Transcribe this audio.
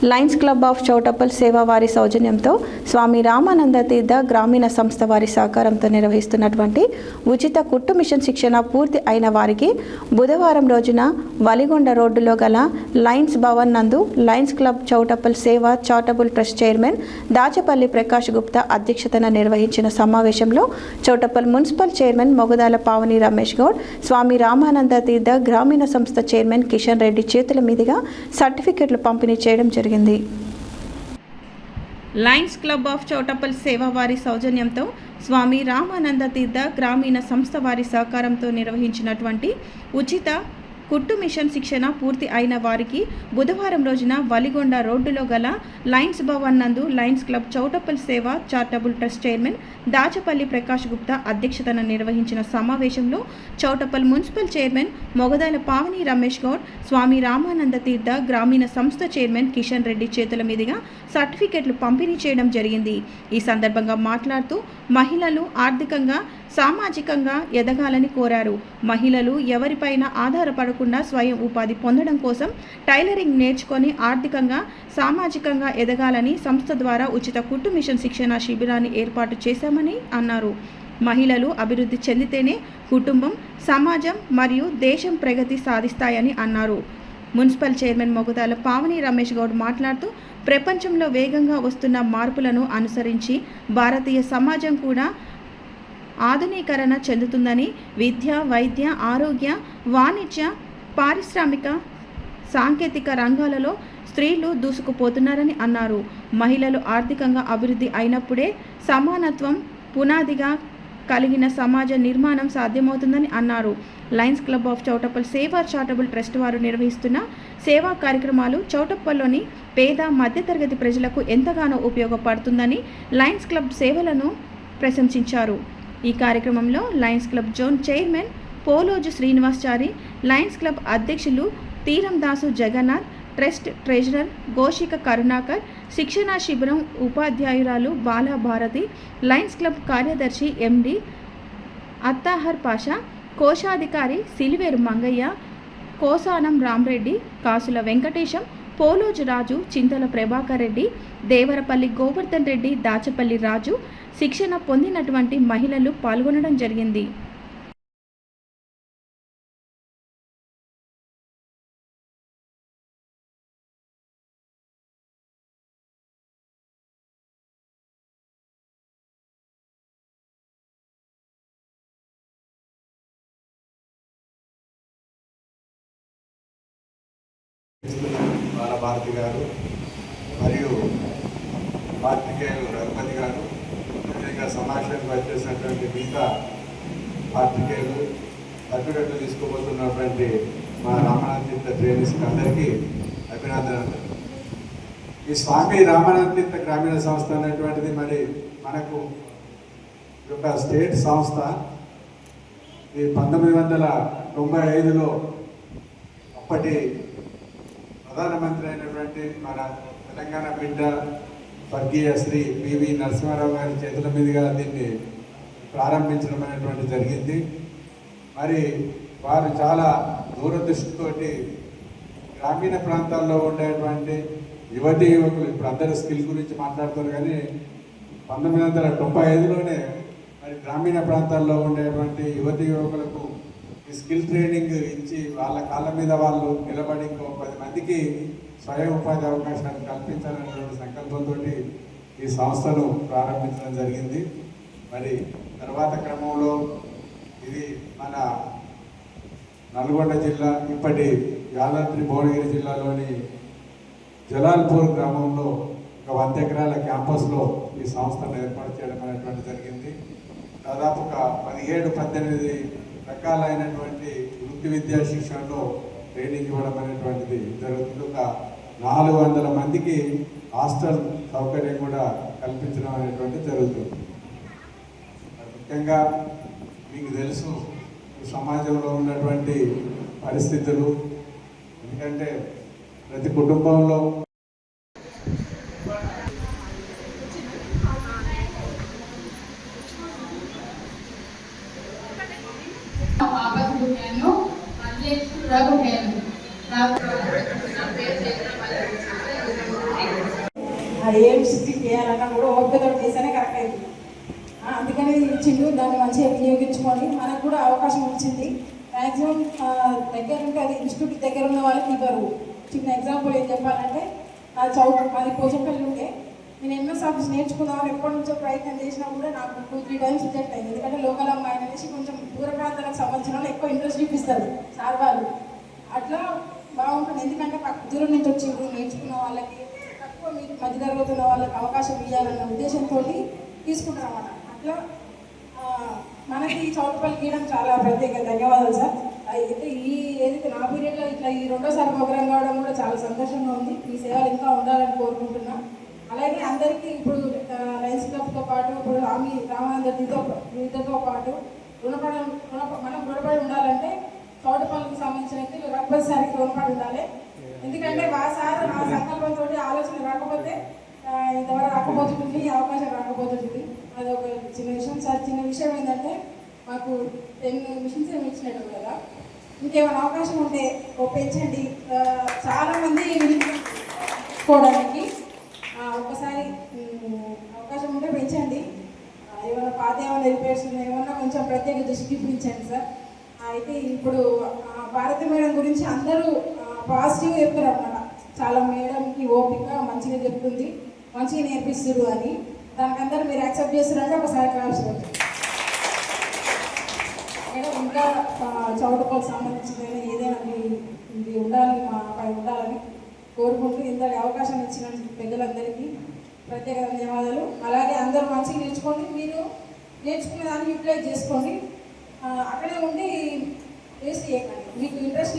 Lions club of Choutuppal సేవ వారి సౌజన్యంతో స్వామి రామానంద తీర్థ గ్రామీణ సంస్థ వారి సహకారంతో నిర్వహిస్తున్నటువంటి ఉచిత కుట్టు మిషన్ శిక్షణ పూర్తి అయిన వారికి బుధవారం రోజున వలిగొండ రోడ్డులో గల లయన్స్ భవన్ నందు లయన్స్ క్లబ్ చౌటప్పల్ సేవ charitable trust chairman Dachepalli Prakash Gupta అధ్యక్షతన నిర్వహించిన సమావేశంలో చౌటప్పల్ మున్సిపల్ చైర్మన్ మొగదాల పావని రమేష్ గౌడ్, స్వామి రామానంద తీర్థ గ్రామీణ సంస్థ చైర్మన్ కిషన్ రెడ్డి చేతుల మీదుగా సర్టిఫికెట్లు పంపిణీ చేయడం జరిగింది. లయన్స్ క్లబ్ ఆఫ్ చౌటప్పల్ సేవ వారి సౌజన్యంతో స్వామి రామానంద తీర్థ గ్రామీణ సంస్థ వారి సహకారంతో నిర్వహించినటువంటి ఉచిత కుట్టు మిషన్ శిక్షణ పూర్తి అయిన వారికి బుధవారం రోజున వలిగొండ రోడ్డులో గల లయన్స్ భవన్ నందు లయన్స్ క్లబ్ చౌటప్పల్ సేవ charitable trust chairman Dachepalli Prakash Gupta అధ్యక్షతన నిర్వహించిన సమావేశంలో చౌటప్పల్ మున్సిపల్ చైర్మన్ మొగదాల పావని రమేష్ గౌడ్, స్వామి రామానంద తీర్థ గ్రామీణ సంస్థ చైర్మన్ కిషన్ రెడ్డి చేతుల మీదుగా సర్టిఫికెట్లు పంపిణీ చేయడం జరిగింది. ఈ సందర్భంగా మాట్లాడుతూ మహిళలు ఆర్థికంగా సామాజికంగా ఎదగాలని కోరారు. మహిళలు ఎవరిపైన ఆధారపడకుండా స్వయం ఉపాధి పొందడం కోసం టైలరింగ్ నేర్చుకొని ఆర్థికంగా సామాజికంగా ఎదగాలని సంస్థ ద్వారా ఉచిత కుట్టు మిషన్ శిక్షణ శిబిరాన్ని ఏర్పాటు చేశామని అన్నారు. మహిళలు అభివృద్ధి చెందితేనే కుటుంబం, సమాజం మరియు దేశం ప్రగతి సాధిస్తాయని అన్నారు. మున్సిపల్ చైర్మన్ మొగదాల పావని రమేష్ గౌడ్ మాట్లాడుతూ ప్రపంచంలో వేగంగా వస్తున్న మార్పులను అనుసరించి భారతీయ సమాజం కూడా ఆధునీకరణ చెందుతుందని, విద్య, వైద్య, ఆరోగ్య, వాణిజ్య, పారిశ్రామిక, సాంకేతిక రంగాలలో స్త్రీలు దూసుకుపోతున్నారని అన్నారు. మహిళలు ఆర్థికంగా అభివృద్ధి అయినప్పుడే సమానత్వం పునాదిగా కలిగిన సమాజ నిర్మాణం సాధ్యమవుతుందని అన్నారు. లయన్స్ క్లబ్ ఆఫ్ చౌటప్పల్ సేవ చారిటబుల్ ట్రస్ట్ వారు నిర్వహిస్తున్న సేవా కార్యక్రమాలు చౌటప్పల్లోని పేద మధ్యతరగతి ప్రజలకు ఎంతగానో ఉపయోగపడుతుందని లయన్స్ క్లబ్ సేవలను ప్రశంసించారు. ఈ కార్యక్రమంలో Lions club zone chairman Poloju Srinivasachari, Lions club అధ్యక్షులు తీరం దాసు జగన్నాథ్, ట్రస్ట్ ట్రెజరర్ గోషిక కరుణాకర్, శిక్షణా శిబిరం ఉపాధ్యాయురాలు బాలాభారతి, లయన్స్ క్లబ్ కార్యదర్శి ఎండి అత్తాహర్ పాషా, కోశాధికారి సిలివేరు మంగయ్య, కోసానం రామరెడ్డి, కాసుల వెంకటేశం, పోలోజు రాజు, చింతల ప్రభాకర్ రెడ్డి, దేవరపల్లి గోవర్ధన్ రెడ్డి, దాచపల్లి రాజు, శిక్షణ పొందినటువంటి మహిళలు పాల్గొనడం జరిగింది. భారతి గారు మరియు పాత్రికేయులు రఘుపతి గారు, అదేవిధంగా సమావేశానికి వచ్చేసినటువంటి మిగతా పాత్రికేయులు, సర్టిఫికెట్లు తీసుకోబోతున్నటువంటి మా రామానంద ట్రైనర్స్కి అందరికీ అభినందనలు. ఈ స్వామి రామానంద గ్రామీణ సంస్థ అనేటువంటిది మరి మనకు ఒక స్టేట్ సంస్థ. ఈ 1995లో అప్పటి ప్రధానమంత్రి అయినటువంటి మన తెలంగాణ బిడ్డ స్వర్గీయ శ్రీ పివి నరసింహారావు గారి చేతుల మీదుగా దీన్ని ప్రారంభించడం అనేటువంటి జరిగింది. మరి వారు చాలా దూరదృష్టితోటి గ్రామీణ ప్రాంతాల్లో ఉండేటువంటి యువతీ యువకులు, ఇప్పుడు అందరూ స్కిల్ గురించి మాట్లాడుతారు కానీ 1995లోనే మరి గ్రామీణ ప్రాంతాల్లో ఉండేటువంటి యువతీ యువకులకు ఈ స్కిల్ ట్రైనింగ్ ఇచ్చి వాళ్ళ కాళ్ళ మీద వాళ్ళు నిలబడి ఇంకో 10 మందికి స్వయం ఉపాధి అవకాశాలు కల్పించాలనేటువంటి సంకల్పంతో ఈ సంస్థను ప్రారంభించడం జరిగింది. మరి తర్వాత క్రమంలో ఇది మన నల్గొండ జిల్లా, ఇప్పటి యాదాద్రి భువనగిరి జిల్లాలోని జలాల్పూర్ గ్రామంలో ఒక 100 ఎకరాల క్యాంపస్లో ఈ సంస్థను ఏర్పాటు చేయడం అనేటువంటి జరిగింది. దాదాపు ఒక 17-18 రకాలైనటువంటి వృత్తి విద్యా శిక్షణలో ట్రైనింగ్ ఇవ్వడం అనేటువంటిది జరుగుతుంది. ఒక 400 మందికి హాస్టల్ సౌకర్యం కూడా కల్పించడం అనేటువంటిది జరుగుతుంది. ముఖ్యంగా మీకు తెలుసు సమాజంలో ఉన్నటువంటి పరిస్థితులు, ఎందుకంటే ప్రతి కుటుంబంలో రఘు అది ఏం స్టిక్ చేయాలన్నా కూడా ఓపికతో చేస్తేనే కరెక్ట్ అవుతుంది. అందుకని ఇచ్చిండు, దాన్ని మంచిగా వినియోగించుకొని మనకు కూడా అవకాశం వచ్చింది. మ్యాక్సిమం దగ్గర ఉంటే అది ఇన్స్టిట్యూట్ దగ్గర ఉన్న వాళ్ళకి ఇవ్వరు. చిన్న ఎగ్జాంపుల్ ఏం చెప్పాలంటే అది పోచంపల్లి ఉంటే నేను ఎంఎస్ ఆఫీస్ నేర్చుకుందామని ఎప్పటి నుంచో ప్రయత్నం చేసినా కూడా నాకు 2-3 టైమ్స్ రిజెక్ట్ అయింది. ఎందుకంటే లోకల్ అమ్మాయి అనేసి కొంచెం దూర ప్రాంతాలకు సంబంధించిన వాళ్ళు ఎక్కువ ఇంట్రెస్ట్ చూపిస్తారు సార్ వాళ్ళు. అట్లా బాగుంటుంది. ఎందుకంటే దూరం నుంచి వచ్చి నేర్చుకున్న వాళ్ళకి తక్కువ మీకు మధ్య తరగతి ఉన్న వాళ్ళకి అవకాశం ఇవ్వాలన్న ఉద్దేశంతో తీసుకుంటారు అన్నమాట. అట్లా మనకి చౌటుపల్లి గీయడం చాలా ప్రత్యేక. ధన్యవాదాలు సార్. అయితే ఏదైతే నా పీరియడ్లో ఇట్లా ఈ రెండోసారి ప్రోగ్రాం కావడం కూడా చాలా సంతోషంగా ఉంది. ఈ సేవలు ఇంకా ఉండాలని కోరుకుంటున్నా. అలాగే అందరికీ ఇప్పుడు లయన్స్ క్లబ్తో పాటు ఇప్పుడు రామానంద దీంతో పాటు మనం రుణపడి ఉండాలంటే చౌటుపల్లికి సంబంధించిన వ్యక్తులు రఘుపతి సార్కి రుణపడి ఉండాలి. ఎందుకంటే సార్ ఆ సంకల్పంతో ఆలోచన రాకపోతే ఇంతవరకు రాకపోతుంది, అవకాశం రాకపోతుంది. అది ఒక చిన్న విషయం సార్. చిన్న విషయం ఏంటంటే మాకు 10 మిషన్స్ ఏమి ఇచ్చినట్టు కదా, ఇంకేమైనా అవకాశం ఉంటే పెంచండి. చాలామంది తీసుకోవడానికి ఒక్కసారి అవకాశం ఉంటే పెంచండి. ఏమైనా పాత ఏమైనా రిపేర్స్ ఏమన్నా కొంచెం ప్రత్యేక దృష్టి చూపించండి సార్. అయితే ఇప్పుడు భారతి మేడం గురించి అందరూ పాజిటివ్గా చెప్తారు అన్నమాట. చాలా మేడంకి ఓపిక మంచిగా చెప్తుంది, మంచిగా నేర్పిస్తారు అని. దానికి అందరూ మీరు యాక్సెప్ట్ చేస్తారంటే ఒకసారి క్లాస్ మేడం ఇంకా చౌటుపల్లికి సంబంధించిన ఏదైనా ఇది ఉండాలని మా పై ఉండాలని కోరుకుంటూ ఇంతటి అవకాశం ఇచ్చిన పెద్దలందరికీ ప్రత్యేక ధన్యవాదాలు. అలాగే అందరూ మంచిగా నేర్చుకోండి, మీరు నేర్చుకునే దాన్ని యూటిలైజ్ చేసుకోండి. అక్కడే ఉండి వేస్ట్ చేయకండి. మీకు ఇంట్రెస్ట్